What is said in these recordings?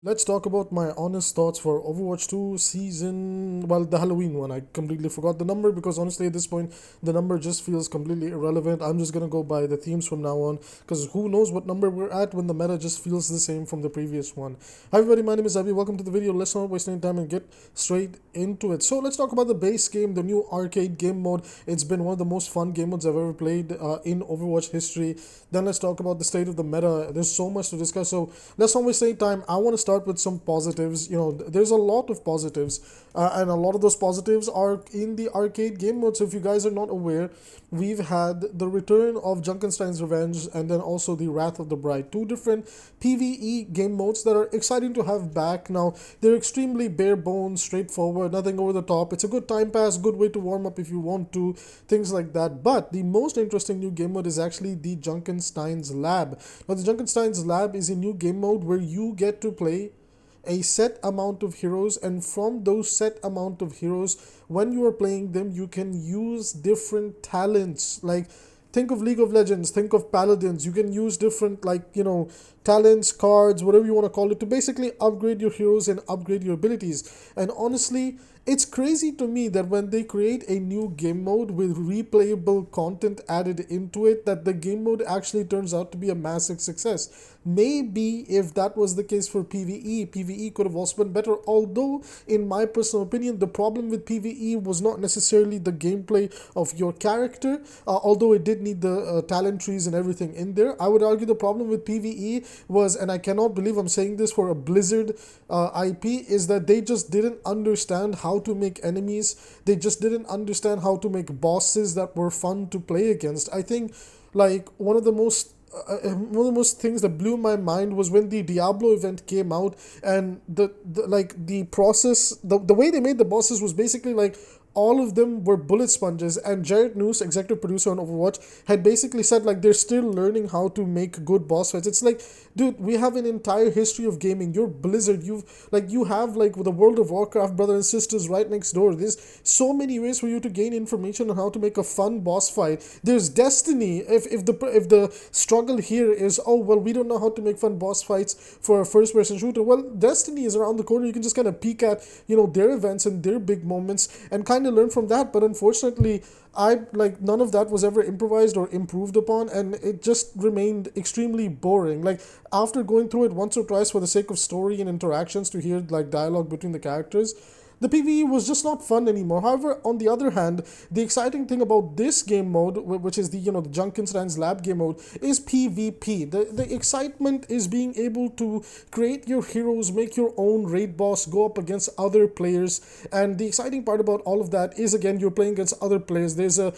Let's talk about my honest thoughts for Overwatch 2 season, well, the Halloween one. I completely forgot the number because honestly at this point the number just feels completely irrelevant. I'm just going to go by the themes from now on because who knows what number we're at when the meta just feels the same from the previous one. Hi everybody, my name is Abby. Welcome to the video. Let's not waste any time and get straight into it. So let's talk about the base game, the new arcade game mode. It's been one of the most fun game modes I've ever played in Overwatch history. Then let's talk about the state of the meta. There's so much to discuss, so let's not waste any time. I want to start with some positives. There's a lot of positives, and a lot of those positives are in the arcade game mode. So if you guys are not aware, we've had the return of Junkenstein's Revenge and then also the Wrath of the Bride, two different PvE game modes that are exciting to have back. Now they're extremely bare bones, straightforward, nothing over the top. It's a good time pass, good way to warm up if you want to, things like that. But the most interesting new game mode is actually the Junkenstein's Lab. Now the Junkenstein's Lab is a new game mode where you get to play a set amount of heroes, and from those set amount of heroes, when you are playing them, you can use different talents. Like, think of League of Legends, think of Paladins. You can use different, talents, cards, whatever you want to call it, to basically upgrade your heroes and upgrade your abilities. And honestly, it's crazy to me that when they create a new game mode with replayable content added into it, that the game mode actually turns out to be a massive success. Maybe if that was the case for PvE could have also been better. Although, in my personal opinion, the problem with PvE was not necessarily the gameplay of your character, although it did need the talent trees and everything in there. I would argue the problem with PvE was, and I cannot believe I'm saying this for a Blizzard IP, is that they just didn't understand how to make enemies. They just didn't understand how to make bosses that were fun to play against. I think one of the most things that blew my mind was when the Diablo event came out, and the process, the way they made the bosses was basically like all of them were bullet sponges. And Jared Noose, executive producer on Overwatch, had basically said like they're still learning how to make good boss fights. It's like, dude, we have an entire history of gaming. You're Blizzard. You have like the World of Warcraft brother and sisters right next door. There's so many ways for you to gain information on how to make a fun boss fight. There's Destiny. If the struggle here is, oh well, we don't know how to make fun boss fights for a first person shooter, well, Destiny is around the corner. You can just kind of peek at their events and their big moments and kind of learn from that. But unfortunately, I like none of that was ever improvised or improved upon, and it just remained extremely boring. Like, after going through it once or twice for the sake of story and interactions to hear like dialogue between the characters, the PvE was just not fun anymore. However, on the other hand, the exciting thing about this game mode, which is the Junkenstein's Lab game mode, is PvP. The excitement is being able to create your heroes, make your own raid boss, go up against other players, and the exciting part about all of that is, again, you're playing against other players. There's a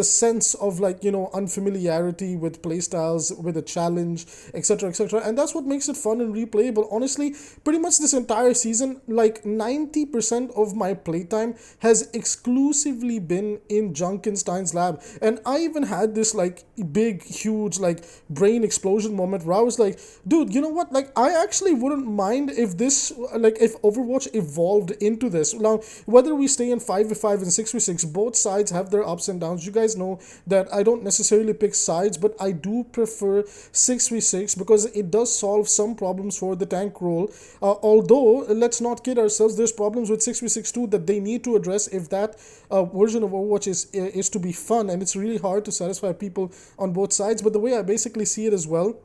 sense of unfamiliarity with playstyles, with a challenge, etc., etc., and that's what makes it fun and replayable. Honestly, pretty much this entire season, like 90% of my playtime has exclusively been in Junkenstein's Lab. And I even had this like big, huge, like brain explosion moment where I was like, dude, you know what? Like, I actually wouldn't mind if if Overwatch evolved into this. Now, whether we stay in 5v5 and 6v6, both sides have their ups and downs. You guys know that I don't necessarily pick sides, but I do prefer 6v6 because it does solve some problems for the tank role. Although, let's not kid ourselves, there's problems with 6v6 too that they need to address if that version of Overwatch is to be fun, and it's really hard to satisfy people on both sides. But the way I basically see it as well,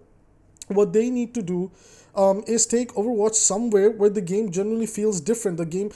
what they need to do is take Overwatch somewhere where the game generally feels different. The game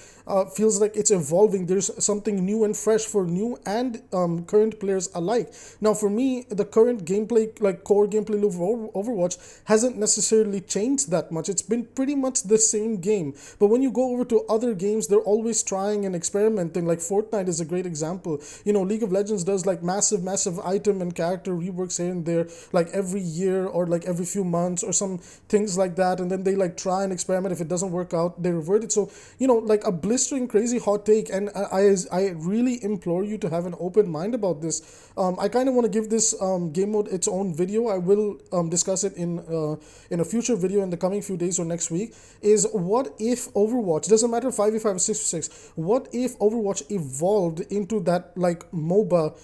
feels like it's evolving. There's something new and fresh for new and current players alike. Now, for me, the current gameplay, like core gameplay loop of Overwatch, hasn't necessarily changed that much. It's been pretty much the same game. But when you go over to other games, they're always trying and experimenting. Like Fortnite is a great example. League of Legends does like massive item and character reworks here and there, like every year or like every few months or some things like that. And then they like try and experiment. If it doesn't work out, they revert it. So like a blistering crazy hot take, and I really implore you to have an open mind about this. I kind of want to give this game mode its own video. I will discuss it in a future video in the coming few days or next week. Is what if Overwatch, doesn't matter 5v5 or 6v6, what if Overwatch evolved into that like MOBA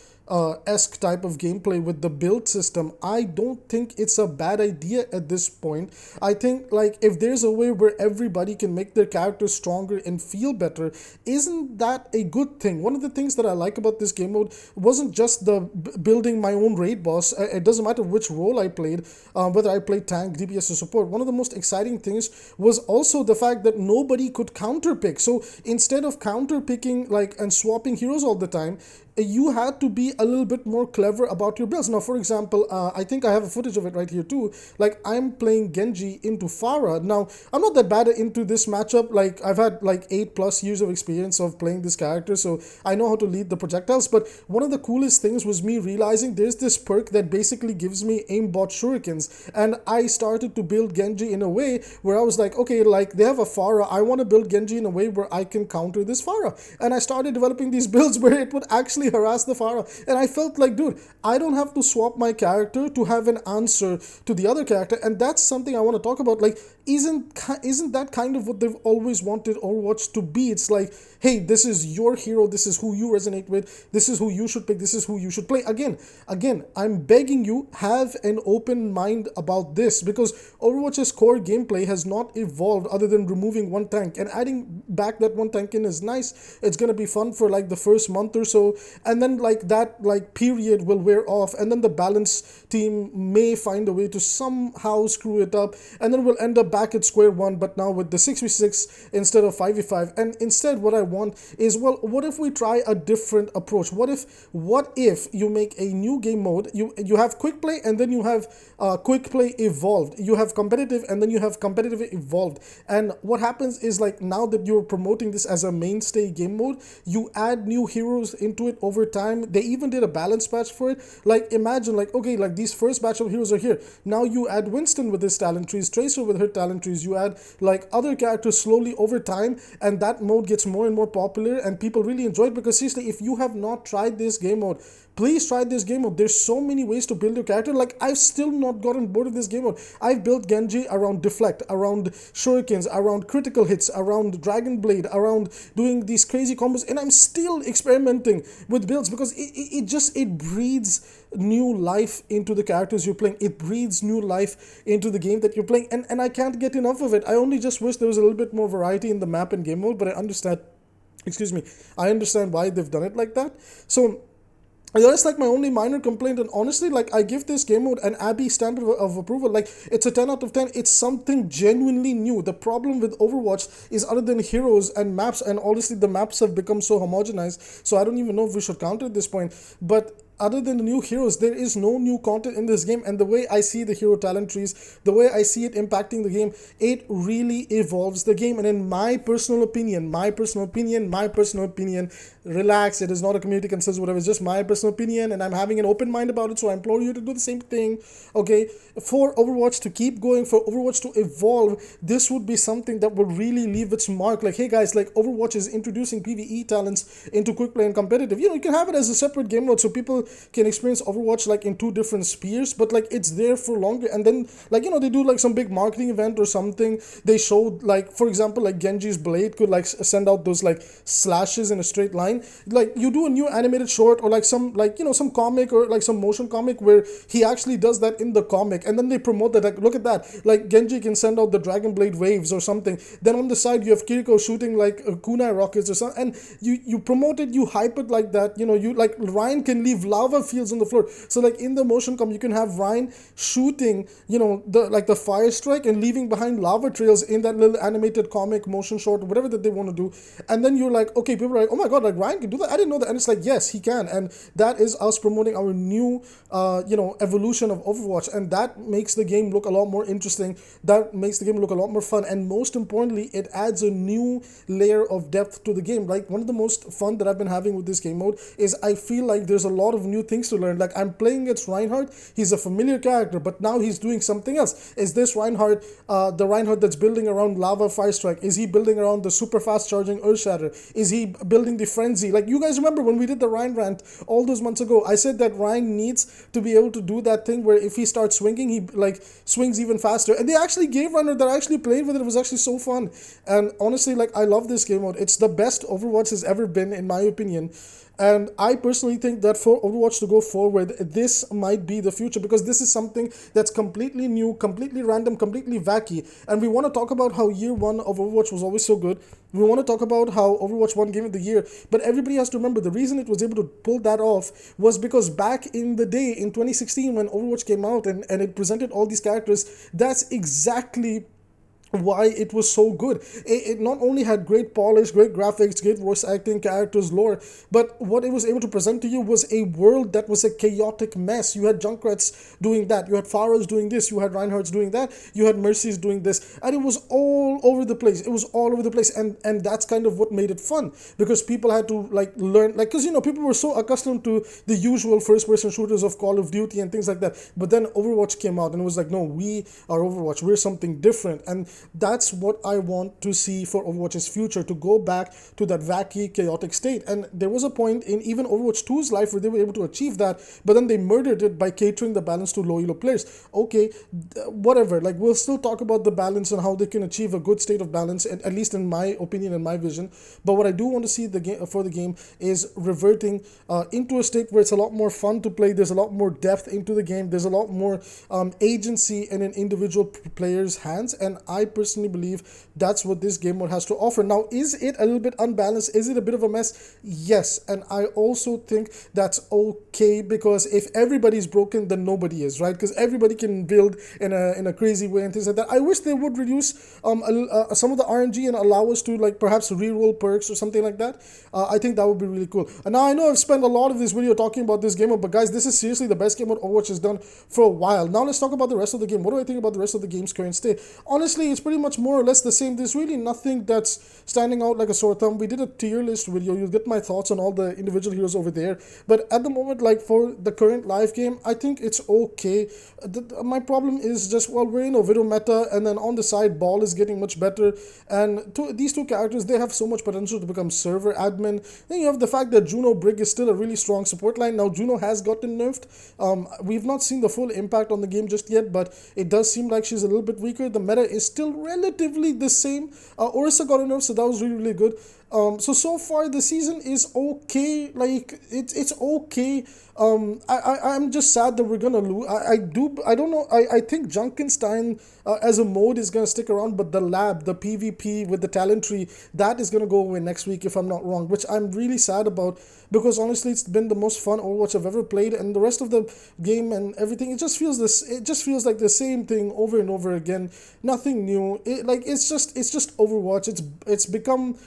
esque type of gameplay with the build system, I don't think it's a bad idea at this point. I think like if there's a way where everybody can make their characters stronger and feel better, isn't that a good thing? One of the things that I like about this game mode wasn't just the building my own raid boss. It doesn't matter which role I played, whether I played tank, DPS, or support. One of the most exciting things was also the fact that nobody could counter pick. So instead of counter picking like and swapping heroes all the time, you had to be a little bit more clever about your builds. Now, for example, I think I have a footage of it right here too. Like, I'm playing Genji into Pharah. Now, I'm not that bad into this matchup. Like, I've had like 8+ years of experience of playing this character, so I know how to lead the projectiles. But one of the coolest things was me realizing there's this perk that basically gives me aimbot shurikens. And I started to build Genji in a way where I was like, okay, like they have a Pharah. I want to build Genji in a way where I can counter this Pharah. And I started developing these builds where it would actually harass the Pharah. And I felt like, dude, I don't have to swap my character to have an answer to the other character. And that's something I want to talk about. Like, isn't that kind of what they've always wanted Overwatch to be? It's like, hey, this is your hero, this is who you resonate with, this is who you should pick, this is who you should play. Again, I'm begging you, have an open mind about this, because Overwatch's core gameplay has not evolved other than removing one tank, and adding back that one tank in is nice. It's gonna be fun for like the first month or so, and then like that like period will wear off, and then the balance team may find a way to somehow screw it up, and then we'll end up back at square one, but now with the 6v6 instead of 5v5. And instead what I want is, well, what if we try a different approach? What if you make a new game mode? You have quick play, and then you have quick play evolved, you have competitive, and then you have competitive evolved. And what happens is, like, now that you're promoting this as a mainstay game mode, you add new heroes into it over time. They even did a balance patch for it. Like, imagine, like, okay, like these first batch of heroes are here, now you add Winston with his talent trees, Tracer with her talent trees, you add like other characters slowly over time, and that mode gets more and more popular, and people really enjoy it. Because seriously, if you have not tried this game mode, please try this game mode. There's so many ways to build your character. Like, I've still not gotten bored of this game mode. I've built Genji around deflect, around shurikens, around critical hits, around dragon blade, around doing these crazy combos, and I'm still experimenting with builds, because it breathes new life into the characters you're playing. It breathes new life into the game that you're playing, and I can't get enough of it. I only just wish there was a little bit more variety in the map and game mode, but I understand why they've done it like that. So that's like my only minor complaint, and honestly, like, I give this game mode an Abby standard of approval. Like, it's a 10 out of 10. It's something genuinely new. The problem with Overwatch is, other than heroes and maps, and honestly the maps have become so homogenized, so I don't even know if we should count at this point, but other than the new heroes, there is no new content in this game. And the way I see the hero talent trees, the way I see it impacting the game, it really evolves the game. And in my personal opinion, relax, it is not a community consensus, whatever, it's just my personal opinion, and I'm having an open mind about it, so I implore you to do the same thing. Okay, for Overwatch to keep going, for Overwatch to evolve, this would be something that would really leave its mark. Like, hey guys, like, Overwatch is introducing PvE talents into quick play and competitive. You know, you can have it as a separate game mode, so people can experience Overwatch like in two different spheres, but like it's there for longer. And then, like, you know, they do like some big marketing event or something. They showed, like, for example, like Genji's blade could like send out those like slashes in a straight line. Like, you do a new animated short, or like some, like, you know, some comic or like some motion comic where he actually does that in the comic, and then they promote that, like, look at that, like Genji can send out the dragon blade waves or something. Then on the side you have Kiriko shooting like kunai rockets or something, and you promote it, you hype it like that. You know, you like Ryan can leave lava fields on the floor. So like in the motion com, you can have Ryan shooting, you know, the fire strike and leaving behind lava trails in that little animated comic motion short, whatever that they want to do. And then you're like, okay, people are like, oh my god, like Ryan can do that, I didn't know that. And it's like, yes, he can. And that is us promoting our new you know, evolution of Overwatch, and that makes the game look a lot more interesting, that makes the game look a lot more fun, and most importantly, it adds a new layer of depth to the game. Like, one of the most fun that I've been having with this game mode is, I feel like there's a lot of new things to learn. Like, I'm playing against Reinhardt, he's a familiar character, but now he's doing something else. Is this Reinhardt the Reinhardt that's building around lava fire strike? Is he building around the super fast charging earth shatter? Is he building the frenzy? Like, you guys remember when we did the Ryan rant all those months ago, I said that Ryan needs to be able to do that thing where if he starts swinging, he like swings even faster. And they actually gave Runner that I actually played with it. It was actually so fun. And honestly, like, I love this game mode. It's the best Overwatch has ever been, in my opinion. And I personally think that for Overwatch to go forward, this might be the future, because this is something that's completely new, completely random, completely wacky. And we want to talk about how year one of Overwatch was always so good. We want to talk about how Overwatch won Game of the Year. But everybody has to remember, the reason it was able to pull that off was because back in the day, in 2016, when Overwatch came out and it presented all these characters, that's exactly why it was so good. It not only had great polish, great graphics, great voice acting, characters, lore, but what it was able to present to you was a world that was a chaotic mess. You had Junkrat's doing that, you had Pharah's doing this, you had Reinhardt's doing that, you had Mercy's doing this, and it was all over the place. It was all over the place, and that's kind of what made it fun, because people had to like learn, like, because people were so accustomed to the usual first-person shooters of Call of Duty and things like that. But then Overwatch came out, and it was like, no, we are Overwatch. We're something different, and that's what I want to see for Overwatch's future, to go back to that wacky, chaotic state. And there was a point in even Overwatch 2's life where they were able to achieve that, but then they murdered it by catering the balance to low elo players. Okay, whatever, like, we'll still talk about the balance and how they can achieve a good state of balance, at least in my opinion and my vision. But what I do want to see for the game is reverting into a state where it's a lot more fun to play. There's a lot more depth into the game. There's a lot more agency in an individual player's hands, and I personally believe that's what this game mode has to offer. Now, is it a little bit unbalanced? Is it a bit of a mess? Yes, and I also think that's okay, because if everybody's broken, then nobody is, right? Because everybody can build in a crazy way and things like that. I wish they would reduce some of the RNG and allow us to, like, perhaps reroll perks or something like that. I think that would be really cool. And now I know I've spent a lot of this video talking about this game mode, but guys, this is seriously the best game mode Overwatch has done for a while. Now let's talk about the rest of the game. What do I think about the rest of the game's current state? Honestly, it's pretty much more or less the same. There's really nothing that's standing out like a sore thumb. We did a tier list video. You'll get my thoughts on all the individual heroes over there. But at the moment, like, for the current live game, I think it's okay. My problem is just, well, we're in a Widow meta, and then on the side, Ball is getting much better. And these two characters, they have so much potential to become server admin. Then you have the fact that Juno Brig is still a really strong support line. Now, Juno has gotten nerfed. We've not seen the full impact on the game just yet, but it does seem like she's a little bit weaker. The meta is still relatively the same. Orisa got a nerf, so that was really, really good. So far the season is okay. Like, it's okay. I'm just sad that we're gonna lose. I don't know. I think Junkenstein as a mode is gonna stick around, but the lab, the PvP with the talent tree, that is gonna go away next week if I'm not wrong, which I'm really sad about, because honestly it's been the most fun Overwatch I've ever played, and the rest of the game and everything, it just feels like the same thing over and over again. Nothing new. It's just Overwatch. It's become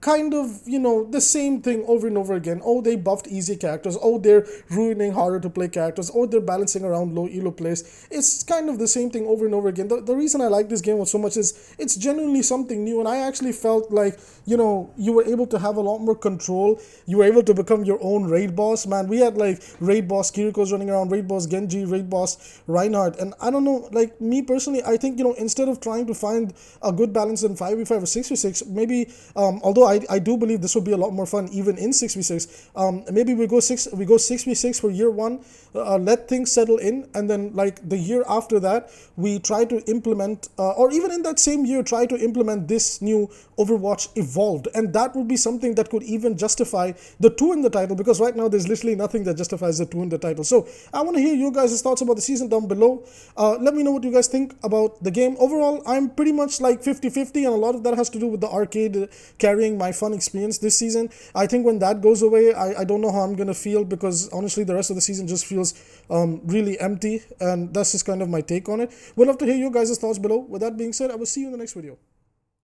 kind of, the same thing over and over again. Oh, they buffed easy characters. Oh, they're ruining harder to play characters. Oh, they're balancing around low elo players. It's kind of the same thing over and over again. The reason I like this game so much is it's genuinely something new, and I actually felt like, you were able to have a lot more control. You were able to become your own raid boss. Man, we had like raid boss КириКos running around, raid boss Genji, raid boss Reinhardt, and I don't know, like, me personally, I think, instead of trying to find a good balance in 5v5 or 6v6, maybe, although I do believe this will be a lot more fun even in 6v6. Maybe we go 6v6 for year one, let things settle in, and then, like, the year after that, we try to implement, or even in that same year, try to implement this new Overwatch Evolved, and that would be something that could even justify the 2 in the title, because right now there's literally nothing that justifies the 2 in the title. So I want to hear you guys' thoughts about the season down below. Let me know what you guys think about the game. Overall, I'm pretty much like 50-50, and a lot of that has to do with the arcade carrying my fun experience this season. I think when that goes away, I don't know how I'm gonna feel, because honestly the rest of the season just feels really empty, and that's just kind of my take on it. Would love to hear your guys' thoughts below. With that being said, I will see you in the next video.